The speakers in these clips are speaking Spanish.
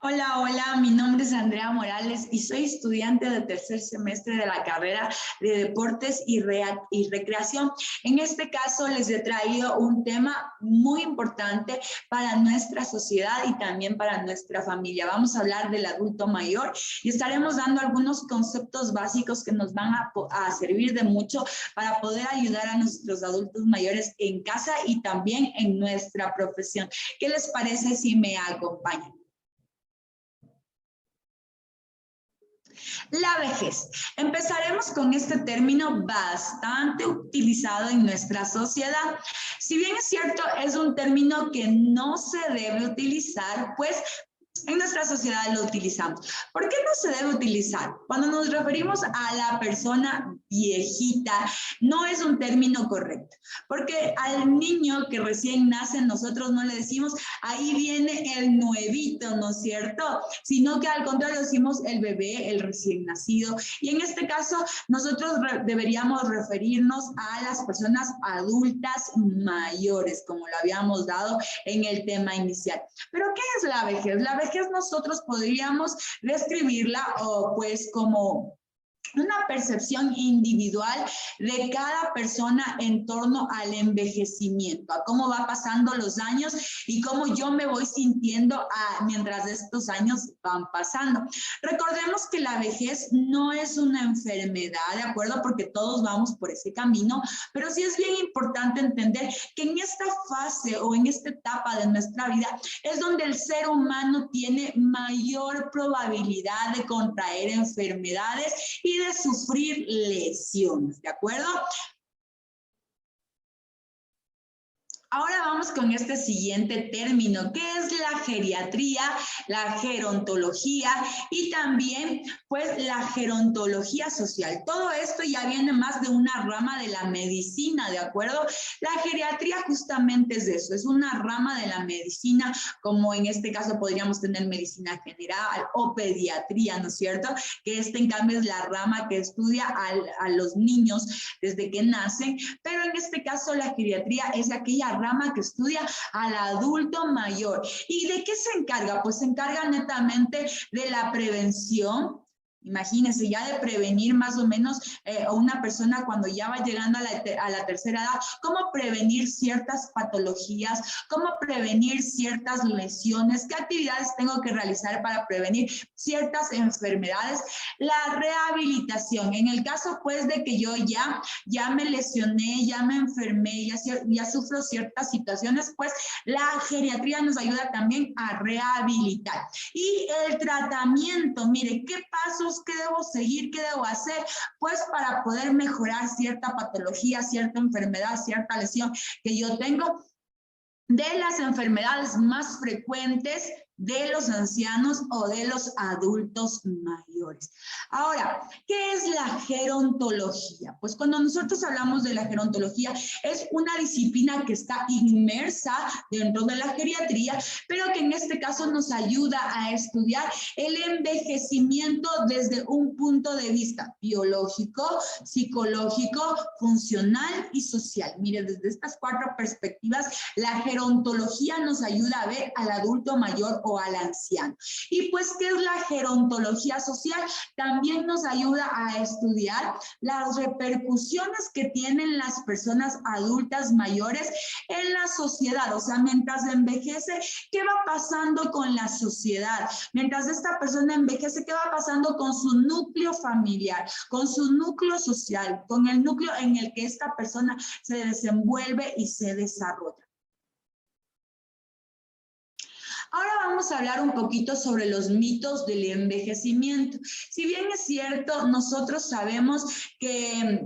Hola, hola, mi nombre es Andrea Morales y soy estudiante de tercer semestre de la carrera de Deportes y Recreación. En este caso les he traído un tema muy importante para nuestra sociedad y también para nuestra familia. Vamos a hablar del adulto mayor y estaremos dando algunos conceptos básicos que nos van a servir de mucho para poder ayudar a nuestros adultos mayores en casa y también en nuestra profesión. ¿Qué les parece si me acompañan? La vejez. Empezaremos con este término bastante utilizado en nuestra sociedad. Si bien es cierto, es un término que no se debe utilizar, pues en nuestra sociedad lo utilizamos. ¿Por qué no se debe utilizar? Cuando nos referimos a la persona viejita, no es un término correcto, porque al niño que recién nace nosotros no le decimos, ahí viene el nuevito, ¿no es cierto? Sino que al contrario decimos el bebé, el recién nacido. Y en este caso, nosotros deberíamos referirnos a las personas adultas mayores, como lo habíamos dado en el tema inicial. ¿Pero qué es la vejez? La vejez nosotros podríamos describirla pues como una percepción individual de cada persona en torno al envejecimiento, a cómo va pasando los años y cómo yo me voy sintiendo mientras estos años van pasando. Recordemos que la vejez no es una enfermedad, ¿de acuerdo? Porque todos vamos por ese camino, pero sí es bien importante entender que en esta fase o en esta etapa de nuestra vida es donde el ser humano tiene mayor probabilidad de contraer enfermedades y de sufrir lesiones, ¿de acuerdo? Ahora vamos con este siguiente término, que es la geriatría, la gerontología y también pues la gerontología social. Todo esto ya viene más de una rama de la medicina, ¿de acuerdo? La geriatría justamente es eso, es una rama de la medicina, como en este caso podríamos tener medicina general o pediatría, ¿no es cierto? Que en cambio es la rama que estudia a los niños desde que nacen, pero en este caso la geriatría es aquella rama que estudia al adulto mayor. ¿Y de qué se encarga? Pues se encarga netamente de la prevención. Imagínense, ya de prevenir más o menos a una persona cuando ya va llegando a la tercera edad, cómo prevenir ciertas patologías, cómo prevenir ciertas lesiones, qué actividades tengo que realizar para prevenir ciertas enfermedades. La rehabilitación, en el caso pues de que yo ya me lesioné, ya me enfermé, ya sufro ciertas situaciones, pues la geriatría nos ayuda también a rehabilitar. Y el tratamiento, mire, ¿qué pasos, qué debo seguir, qué debo hacer? Pues para poder mejorar cierta patología, cierta enfermedad, cierta lesión que yo tengo. De las enfermedades más frecuentes de los ancianos o de los adultos mayores. Ahora, ¿qué es la gerontología? Pues cuando nosotros hablamos de la gerontología, es una disciplina que está inmersa dentro de la geriatría, pero que en este caso nos ayuda a estudiar el envejecimiento desde un punto de vista biológico, psicológico, funcional y social. Mire, desde estas cuatro perspectivas, la gerontología nos ayuda a ver al adulto mayor o al anciano. Y pues, ¿qué es la gerontología social? También nos ayuda a estudiar las repercusiones que tienen las personas adultas mayores en la sociedad. O sea, mientras envejece, ¿qué va pasando con la sociedad? Mientras esta persona envejece, ¿qué va pasando con su núcleo familiar, con su núcleo social, con el núcleo en el que esta persona se desenvuelve y se desarrolla? Ahora vamos a hablar un poquito sobre los mitos del envejecimiento. Si bien es cierto, nosotros sabemos que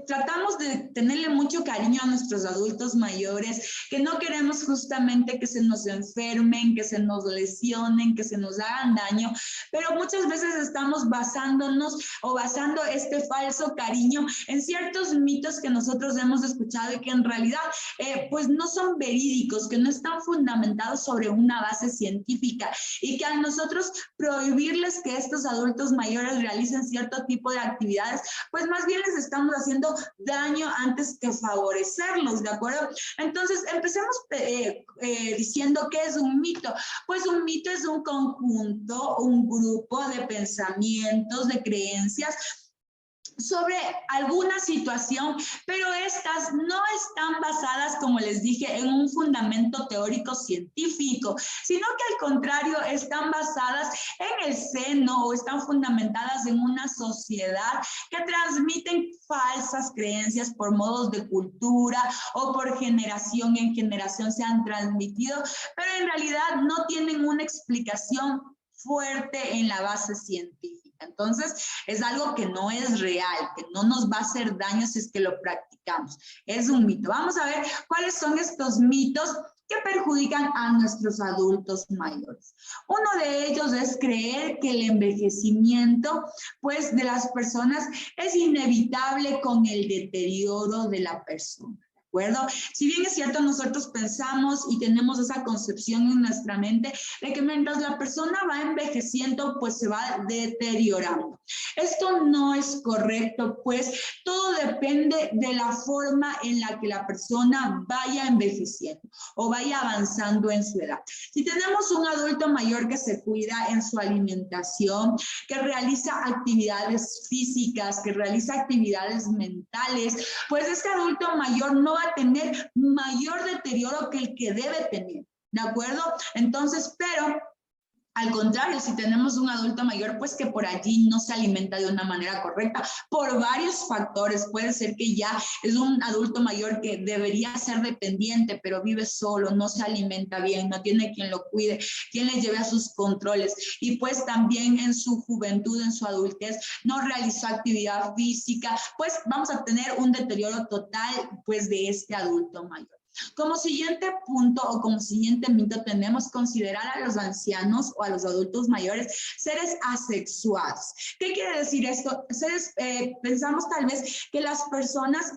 tratamos de tenerle mucho cariño a nuestros adultos mayores, que no queremos justamente que se nos enfermen, que se nos lesionen, que se nos hagan daño, pero muchas veces estamos basándonos o basando este falso cariño en ciertos mitos que nosotros hemos escuchado y que en realidad pues no son verídicos, que no están fundamentados sobre una base científica y que al nosotros prohibirles que estos adultos mayores realicen cierto tipo de actividades, pues más bien les estamos haciendo daño antes que favorecerlos, ¿de acuerdo? Entonces, empecemos diciendo qué es un mito. Pues un mito es un conjunto, un grupo de pensamientos, de creencias sobre alguna situación, pero estas no están basadas, como les dije, en un fundamento teórico científico, sino que al contrario están basadas en el seno o están fundamentadas en una sociedad que transmiten falsas creencias por modos de cultura o por generación en generación se han transmitido, pero en realidad no tienen una explicación fuerte en la base científica. Entonces, es algo que no es real, que no nos va a hacer daño si es que lo practicamos. Es un mito. Vamos a ver cuáles son estos mitos que perjudican a nuestros adultos mayores. Uno de ellos es creer que el envejecimiento, pues, de las personas es inevitable con el deterioro de la persona. ¿De acuerdo? Si bien es cierto, nosotros pensamos y tenemos esa concepción en nuestra mente de que mientras la persona va envejeciendo, pues se va deteriorando. Esto no es correcto, pues todo depende de la forma en la que la persona vaya envejeciendo o vaya avanzando en su edad. Si tenemos un adulto mayor que se cuida en su alimentación, que realiza actividades físicas, que realiza actividades mentales, pues este adulto mayor no va a tener mayor deterioro que el que debe tener, ¿de acuerdo? Entonces, pero al contrario, si tenemos un adulto mayor, pues que por allí no se alimenta de una manera correcta, por varios factores. Puede ser que ya es un adulto mayor que debería ser dependiente, pero vive solo, no se alimenta bien, no tiene quien lo cuide, quien le lleve a sus controles. Y pues también en su juventud, en su adultez, no realizó actividad física, pues vamos a tener un deterioro total, pues, de este adulto mayor. Como siguiente punto o como siguiente mito tenemos considerar a los ancianos o a los adultos mayores seres asexuados. ¿Qué quiere decir esto? Pensamos tal vez que las personas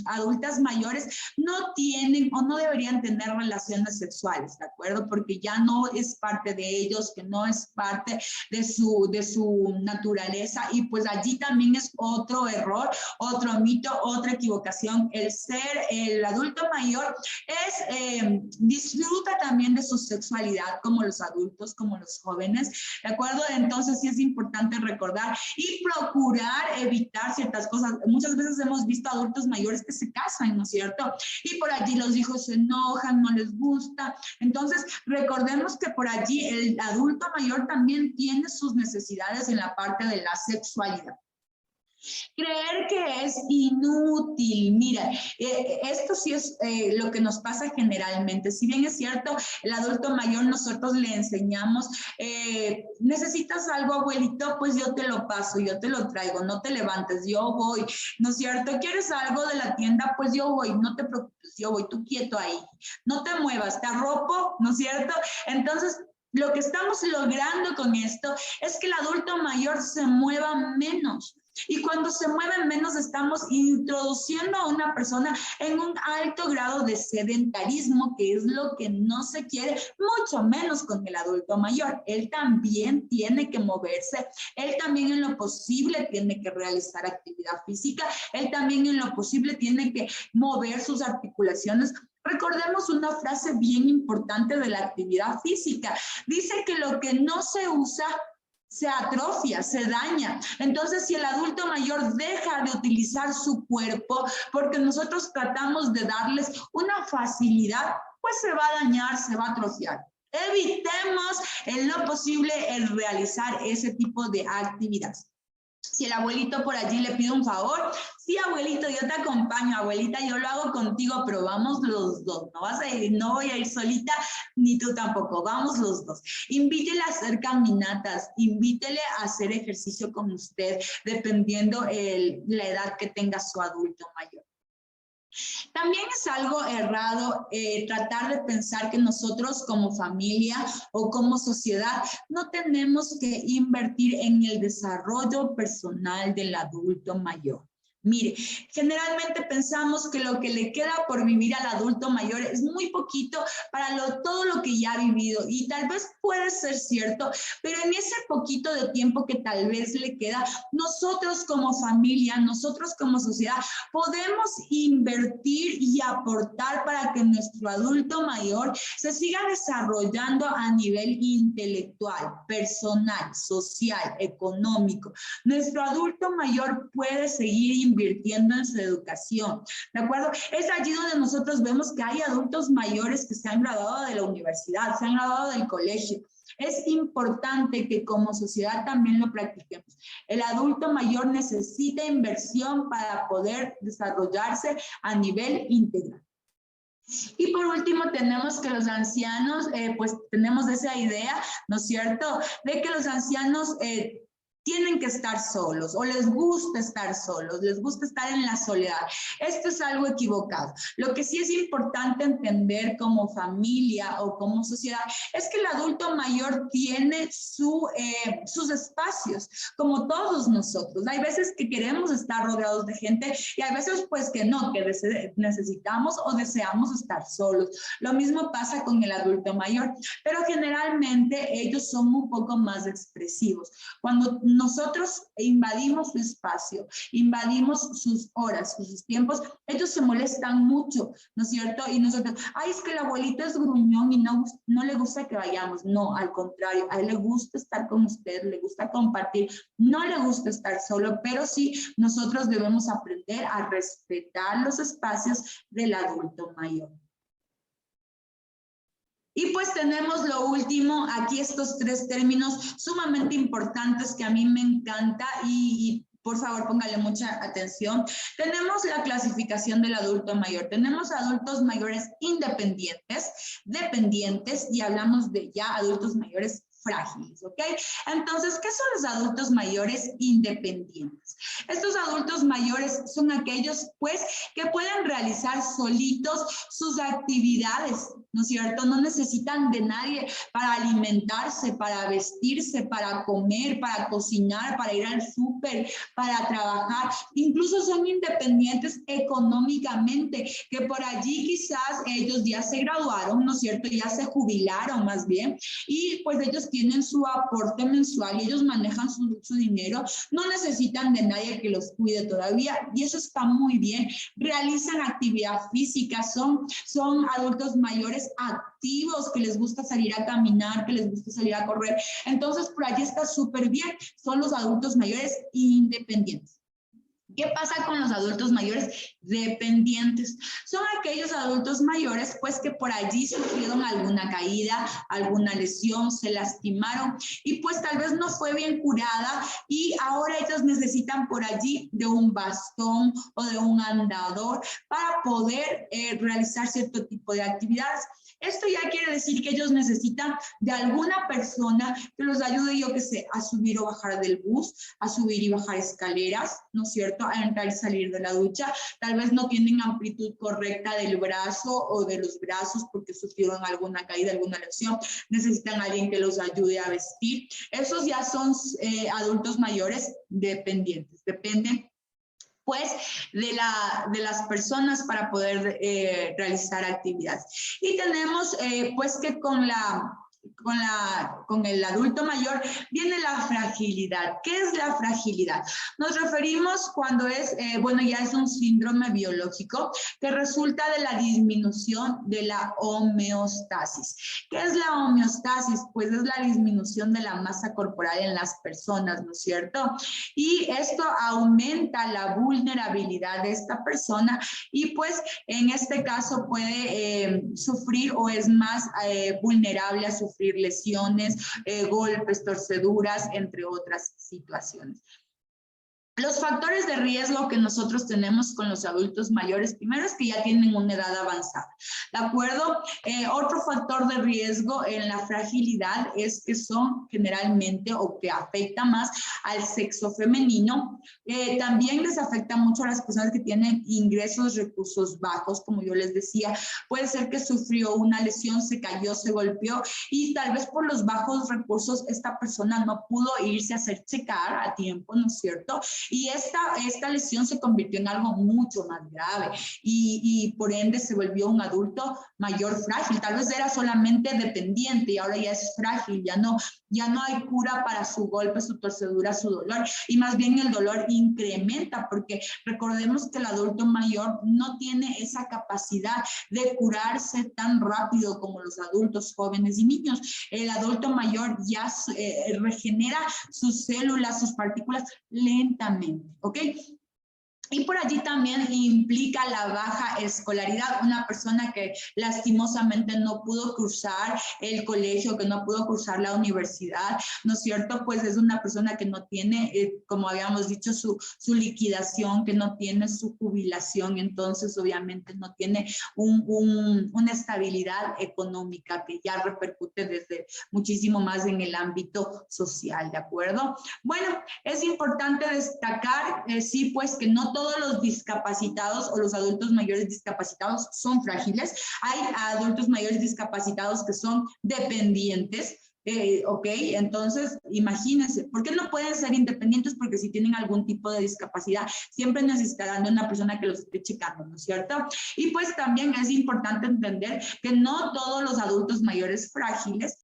adultas mayores no tienen o no deberían tener relaciones sexuales, ¿de acuerdo? Porque ya no es parte de ellos, que no es parte de su naturaleza, y pues allí también es otro error, otro mito, otra equivocación. El adulto mayor disfruta también de su sexualidad como los adultos, como los jóvenes, ¿de acuerdo? Entonces sí es importante recordar y procurar evitar ciertas cosas. Muchas veces hemos visto adultos mayores que se casan, ¿no es cierto? Y por allí los hijos se enojan, no les gusta. Entonces recordemos que por allí el adulto mayor también tiene sus necesidades en la parte de la sexualidad. Creer que es inútil. Mira, esto sí es lo que nos pasa generalmente. Si bien es cierto, el adulto mayor nosotros le enseñamos, necesitas algo, abuelito, pues yo te lo paso, yo te lo traigo, no te levantes, yo voy, ¿no es cierto? ¿Quieres algo de la tienda? Pues yo voy, no te preocupes, yo voy, tú quieto ahí, no te muevas, te arropo, ¿no es cierto? Entonces, lo que estamos logrando con esto es que el adulto mayor se mueva menos. Y cuando se mueven menos, estamos introduciendo a una persona en un alto grado de sedentarismo, que es lo que no se quiere, mucho menos con el adulto mayor. Él también tiene que moverse, él también en lo posible tiene que realizar actividad física, él también en lo posible tiene que mover sus articulaciones. Recordemos una frase bien importante de la actividad física. Dice que lo que no se usa se atrofia, se daña. Entonces, si el adulto mayor deja de utilizar su cuerpo porque nosotros tratamos de darles una facilidad, pues se va a dañar, se va a atrofiar. Evitemos en lo posible el realizar ese tipo de actividades. Si el abuelito por allí le pide un favor, sí, abuelito, yo te acompaño, abuelita, yo lo hago contigo, pero vamos los dos. No vas a ir, no voy a ir solita, ni tú tampoco, vamos los dos. Invítele a hacer caminatas, invítele a hacer ejercicio con usted, dependiendo la edad que tenga su adulto mayor. También es algo errado tratar de pensar que nosotros como familia o como sociedad no tenemos que invertir en el desarrollo personal del adulto mayor. Mire, generalmente pensamos que lo que le queda por vivir al adulto mayor es muy poquito para todo lo que ya ha vivido, y tal vez puede ser cierto, pero en ese poquito de tiempo que tal vez le queda, nosotros como familia, nosotros como sociedad, podemos invertir y aportar para que nuestro adulto mayor se siga desarrollando a nivel intelectual, personal, social, económico. Nuestro adulto mayor puede seguir invirtiendo en su educación, ¿de acuerdo? Es allí donde nosotros vemos que hay adultos mayores que se han graduado de la universidad, se han graduado del colegio. Es importante que como sociedad también lo practiquemos. El adulto mayor necesita inversión para poder desarrollarse a nivel integral. Y por último tenemos que los ancianos, pues tenemos esa idea, ¿no es cierto?, de que los ancianos tienen que estar solos o les gusta estar solos, les gusta estar en la soledad. Esto es algo equivocado. Lo que sí es importante entender como familia o como sociedad es que el adulto mayor tiene sus espacios, como todos nosotros. Hay veces que queremos estar rodeados de gente y hay veces pues que no, que necesitamos o deseamos estar solos. Lo mismo pasa con el adulto mayor, pero generalmente ellos son un poco más expresivos. Cuando nosotros invadimos su espacio, invadimos sus horas, sus tiempos, ellos se molestan mucho, ¿no es cierto? Y nosotros, ay, es que el abuelito es gruñón y no le gusta que vayamos. No, al contrario, a él le gusta estar con usted, le gusta compartir, no le gusta estar solo, pero sí nosotros debemos aprender a respetar los espacios del adulto mayor. Y pues tenemos lo último, aquí estos tres términos sumamente importantes que a mí me encanta y por favor póngale mucha atención. Tenemos la clasificación del adulto mayor. Tenemos adultos mayores independientes, dependientes y hablamos de ya adultos mayores frágiles, ¿ok? Entonces, ¿qué son los adultos mayores independientes? Estos adultos mayores son aquellos, pues, que pueden realizar solitos sus actividades, ¿no es cierto? No necesitan de nadie para alimentarse, para vestirse, para comer, para cocinar, para ir al súper, para trabajar. Incluso son independientes económicamente, que por allí quizás ellos ya se graduaron, ¿no es cierto? Ya se jubilaron más bien, y pues ellos tienen su aporte mensual y ellos manejan su dinero, no necesitan de nadie que los cuide todavía y eso está muy bien. Realizan actividad física, son adultos mayores activos que les gusta salir a caminar, que les gusta salir a correr. Entonces, por allí está súper bien. Son los adultos mayores independientes. ¿Qué pasa con los adultos mayores dependientes? Son aquellos adultos mayores pues que por allí sufrieron alguna caída, alguna lesión, se lastimaron y pues tal vez no fue bien curada y ahora ellos necesitan por allí de un bastón o de un andador para poder realizar cierto tipo de actividades. Esto ya quiere decir que ellos necesitan de alguna persona que los ayude, yo que sé, a subir o bajar del bus, a subir y bajar escaleras, ¿no es cierto?, a entrar y salir de la ducha. Tal vez no tienen amplitud correcta del brazo o de los brazos porque sufrieron alguna caída, alguna lesión. Necesitan a alguien que los ayude a vestir. Esos ya son adultos mayores dependientes, dependen pues de las personas para poder realizar actividades. Y tenemos pues que con el adulto mayor viene la fragilidad. ¿Qué es la fragilidad? Nos referimos cuando es, ya es un síndrome biológico que resulta de la disminución de la homeostasis. ¿Qué es la homeostasis? Pues es la disminución de la masa corporal en las personas, ¿no es cierto? Y esto aumenta la vulnerabilidad de esta persona y pues en este caso puede sufrir o es más vulnerable a sufrir lesiones, golpes, torceduras, entre otras situaciones. Los factores de riesgo que nosotros tenemos con los adultos mayores, primero es que ya tienen una edad avanzada, ¿de acuerdo? Otro factor de riesgo en la fragilidad es que son generalmente o que afecta más al sexo femenino. También les afecta mucho a las personas que tienen ingresos, recursos bajos, como yo les decía. Puede ser que sufrió una lesión, se cayó, se golpeó y tal vez por los bajos recursos esta persona no pudo irse a hacer checar a tiempo, ¿no es cierto? Y esta lesión se convirtió en algo mucho más grave y por ende se volvió un adulto mayor frágil. Tal vez era solamente dependiente y ahora ya es frágil, ya no hay cura para su golpe, su torcedura, su dolor, y más bien el dolor incrementa, porque recordemos que el adulto mayor no tiene esa capacidad de curarse tan rápido como los adultos jóvenes y niños. El adulto mayor ya regenera sus células, sus partículas lentamente, ¿ok? Y por allí también implica la baja escolaridad, una persona que lastimosamente no pudo cursar el colegio, que no pudo cursar la universidad, ¿no es cierto? Pues es una persona que no tiene, como habíamos dicho, su liquidación, que no tiene su jubilación, entonces obviamente no tiene una estabilidad económica que ya repercute desde muchísimo más en el ámbito social, ¿de acuerdo? Bueno, es importante destacar, sí, pues que no todos los discapacitados o los adultos mayores discapacitados son frágiles. Hay adultos mayores discapacitados que son dependientes. Ok, entonces imagínense, ¿por qué no pueden ser independientes? Porque si tienen algún tipo de discapacidad, siempre necesitarán de una persona que los esté checando, ¿no es cierto? Y pues también es importante entender que no todos los adultos mayores frágiles